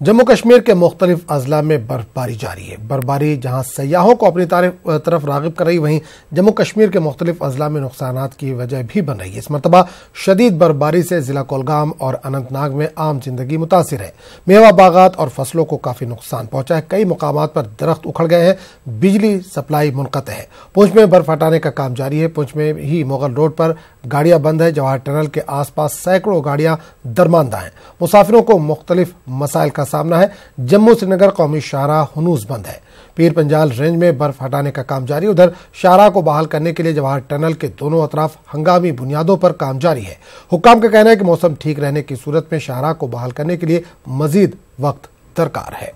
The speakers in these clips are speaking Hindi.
जम्मू कश्मीर के मुख्तलिफ अजला में बर्फबारी जारी है। बर्फबारी जहां सयाहों को अपनी तरफ रागिब कर रही, वहीं जम्मू कश्मीर के मुख्तलिफ अजला में नुकसानात की वजह भी बन रही है। इस मरतबा शदीद बर्फबारी से जिला कोलगाम और अनंतनाग में आम जिंदगी मुतासिर है। मेवा बागात और फसलों को काफी नुकसान पहुंचा है। कई मुकामात पर दरख्त उखड़ गए हैं। बिजली सप्लाई मुनक़ते है। पुंछ में बर्फ हटाने का काम जारी है। पुंछ में ही मुगल रोड पर गाड़ियां बंद है। जवाहर टनल के आसपास सैकड़ों गाड़ियां दरमांदा हैं। मुसाफिरों को मुख्तलिफ मसाइल का सामना है। जम्मू श्रीनगर कौमी शाहराह हुनूस बंद है। पीर पंजाल रेंज में बर्फ हटाने का काम जारी। उधर शाहराह को बहाल करने के लिए जवाहर टनल के दोनों अतराफ हंगामी बुनियादों पर काम जारी है। हुक्काम का कहना है कि मौसम ठीक रहने की सूरत में शाहराह को बहाल करने के लिए मजीद वक्त दरकार है।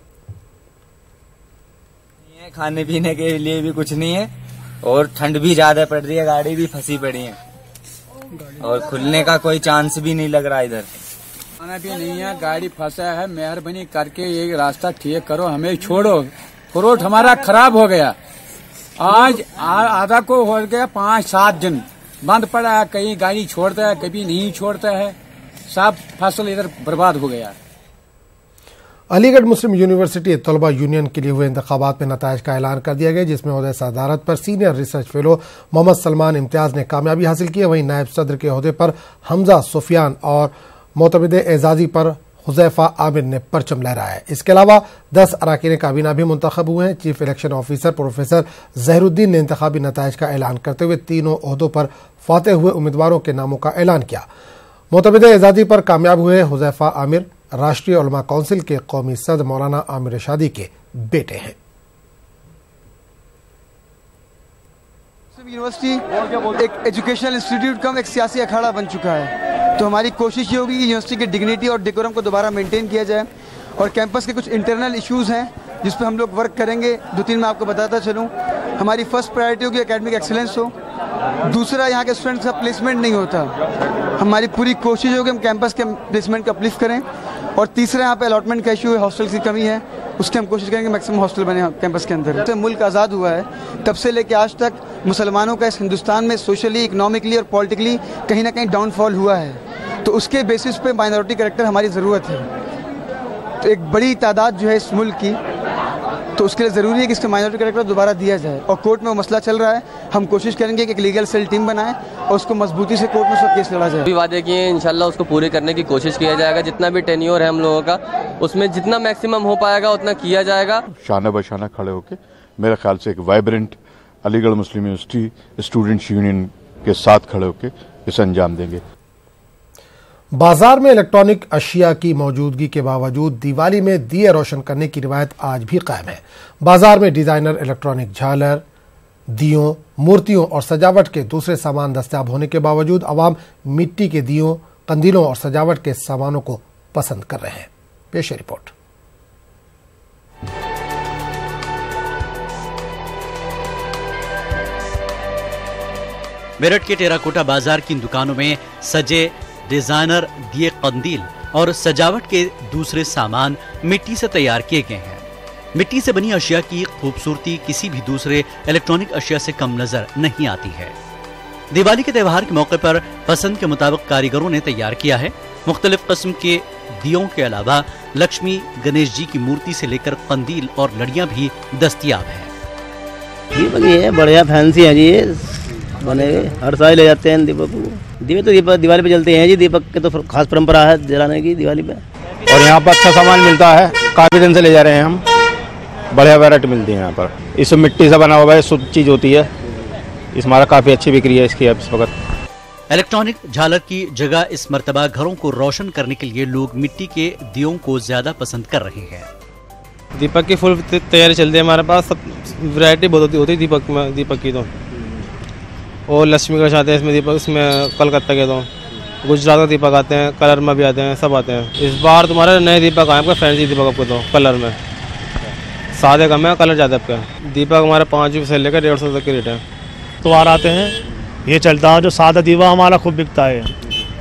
खाने पीने के लिए भी कुछ नहीं है और ठंड भी ज्यादा पड़ रही है। गाड़ी भी फंसी पड़ी है और खुलने का कोई चांस भी नहीं लग रहा। इधर खाना भी नहीं है, गाड़ी फंसा है। मेहरबानी करके ये रास्ता ठीक करो, हमें छोड़ो। रोड हमारा खराब हो गया। आज आधा को हो गया 5-7 दिन बंद पड़ा है। कहीं गाड़ी छोड़ता है, कभी नहीं छोड़ता है। सब फसल इधर बर्बाद हो गया। अलीगढ़ मुस्लिम यूनिवर्सिटी तलबा यूनियन के लिए हुए इंतखाबात में नताइज का ऐलान कर दिया गया, जिसमें ओहदे सदारत पर senior research fellow Mohammad Salman Imtiaz ने कामयाबी हासिल की है। वहीं नायब सदर के ओहदे पर हमजा सुफियान और मोतमिद एजाजी पर हुजैफा आमिर ने परचम लहराया है। इसके अलावा 10 अरकान काबीना भी मुंतखब हुए हैं। Chief election officer professor Zahiruddin ने इंतखाबी नताइज का ऐलान करते हुए तीनों ओहदों पर फातेह हुए उम्मीदवारों के नामों का ऐलान किया। मोतमिद एजाजी पर कामयाब हुए हुजैफा आमिर राष्ट्रीय उलमा काउंसिल के कौमी सदर मौलाना आमिर रिशादी के बेटे हैं। यूनिवर्सिटी एक एजुकेशनल इंस्टीट्यूट कम एक सियासी अखाड़ा बन चुका है, तो हमारी कोशिश ये होगी कि यूनिवर्सिटी की डिग्निटी और डेकोरम को दोबारा मेंटेन किया जाए। और कैंपस के कुछ इंटरनल इश्यूज हैं जिस पे हम लोग वर्क करेंगे। 2-3 मैं आपको बताता चलूँ। हमारी फर्स्ट प्रायोरिटी होगी एकेडमिक एक्सीलेंस हो। दूसरा, यहाँ के स्टूडेंट्स का प्लेसमेंट नहीं होता, हमारी पूरी कोशिश होगी हम कैंपस के प्लेसमेंट को अपलिफ्ट करें। और तीसरा, यहाँ पे अलॉटमेंट का इशू है, हॉस्टल की कमी है, उसकी हम कोशिश करेंगे मैक्सिमम हॉस्टल बने कैंपस के अंदर। जब मुल्क आज़ाद हुआ है तब से लेकर आज तक मुसलमानों का इस हिंदुस्तान में सोशली, इकोनॉमिकली और पॉलिटिकली कहीं ना कहीं डाउनफॉल हुआ है। तो उसके बेसिस पे माइनॉरिटी कैरेक्टर हमारी ज़रूरत है। तो एक बड़ी तादाद जो है इस मुल्क की, तो उसके लिए ज़रूरी है कि इसका माइनॉरिटी कैरेक्टर दोबारा दिया जाए। और कोर्ट में वो मसला चल रहा है, हम कोशिश करेंगे कि एक लीगल सेल टीम बनाएं और उसको मजबूती से कोर्ट में उसका केस लड़ा जाए। भी वादे किए, इंशाल्लाह उसको पूरे करने की कोशिश किया जाएगा। जितना भी टेन्योर है हम लोगों का, उसमें जितना मैक्सिमम हो पाएगा उतना किया जाएगा। शाना बशाना खड़े होकर मेरे ख्याल से एक वाइब्रेंट अलीगढ़ मुस्लिम यूनिवर्सिटी स्टूडेंट्स यूनियन के साथ खड़े होकर इसे अंजाम देंगे। बाजार में इलेक्ट्रॉनिक अशिया की मौजूदगी के बावजूद दिवाली में दिए रोशन करने की रिवायत आज भी कायम है। बाजार में डिजाइनर इलेक्ट्रॉनिक झालर, दियों, मूर्तियों और सजावट के दूसरे सामान दस्तयाब होने के बावजूद आवाम मिट्टी के दियों, कंदीलों और सजावट के सामानों को पसंद कर रहे हैं। पेश रिपोर्ट। मेरठ के टेराकोटा बाजार की दुकानों में सजे डिजाइनर दिए, कंदील और सजावट के दूसरे सामान मिट्टी से तैयार किए गए हैं। मिट्टी से बनी अशिया की खूबसूरती किसी भी दूसरे इलेक्ट्रॉनिक अशिया से कम नजर नहीं आती है। दिवाली के त्योहार के मौके पर पसंद के मुताबिक कारीगरों ने तैयार किया है। मुख्तलिफ किस्म के दियों के अलावा लक्ष्मी गणेश जी की मूर्ति से लेकर कंदील और लड़ियां भी दस्तयाब है। ये बढ़िया फैंसी है जी, बने हर साल ले जाते हैं दीपक को। दीपक तो दिवाली पे जलते हैं जी। दीपक के तो खास परंपरा है जलाने की दिवाली पे। और यहाँ पर अच्छा सामान मिलता है, काफी दिन से ले जा रहे हैं हम। बढ़िया वैरायटी मिलती है यहाँ पर। इस मिट्टी से बना हुआ है, शुद्ध चीज होती है। इस हमारा काफी अच्छी बिक्री है इसकी इस वक्त। इलेक्ट्रॉनिक झालर की जगह इस मर्तबा घरों को रोशन करने के लिए लोग मिट्टी के दियों को ज्यादा पसंद कर रहे हैं। दीपक की फुल तैयारी चलती है हमारे पास। सब वैरायटी बहुत होती है दीपक की तो। और लक्ष्मी का आते हैं इसमें दीपक, इसमें कलकत्ता के तो गुजरात का दीपक आते हैं, कलर में भी आते हैं, सब आते हैं। इस बार तुम्हारे नए दीपक आए, आपका फैंसी दीपक आपको तो कलर में। सादे कम है, कलर ज़्यादा आपका। दीपक हमारे 5 रुपये से लेकर 150 तक के रेट है। त्योहार आते हैं, ये चलता है। जो सादा दीवा हमारा खूब बिकता है,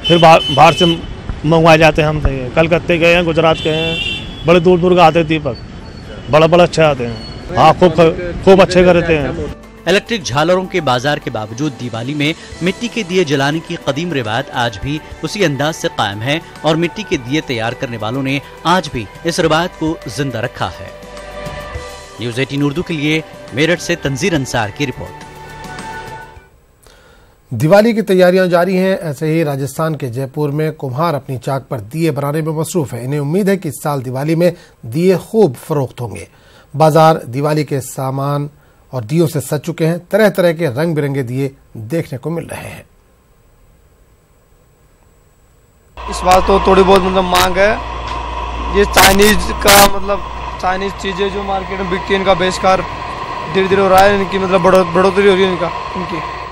फिर बाहर से मंगवाए जाते हैं। हम कलकत्ते के हैं, गुजरात के हैं, बड़े दूर दूर का आते हैं दीपक, बड़ा अच्छे आते हैं। हाँ, खूब अच्छे करते हैं। इलेक्ट्रिक झालरों के बाजार के बावजूद दिवाली में मिट्टी के दिए जलाने की कदीम रिवायत आज भी उसी अंदाज से कायम है और मिट्टी के दिए तैयार करने वालों ने आज भी इस रिवायत को जिंदा रखा है। न्यूज़ 18 उर्दू के लिए मेरठ से तंजीर अंसार की रिपोर्ट। दिवाली की तैयारियां जारी हैं। ऐसे ही राजस्थान के जयपुर में कुम्हार अपनी चाक पर दिए बनाने में मसरूफ है। इन्हें उम्मीद है कि इस साल दिवाली में दिए खूब फरोख्त होंगे। बाजार दिवाली के सामान और दियों से सज चुके हैं। तरह तरह के रंग बिरंगे दिए देखने को मिल रहे हैं। इस बार तो थोड़ी बहुत मतलब मांग है। ये चाइनीज का मतलब चाइनीज चीजें जो मार्केट में बिकती है इनका बहिष्कार धीरे धीरे हो रहा है। इनकी मतलब बढ़ोतरी हो रही है इनकी।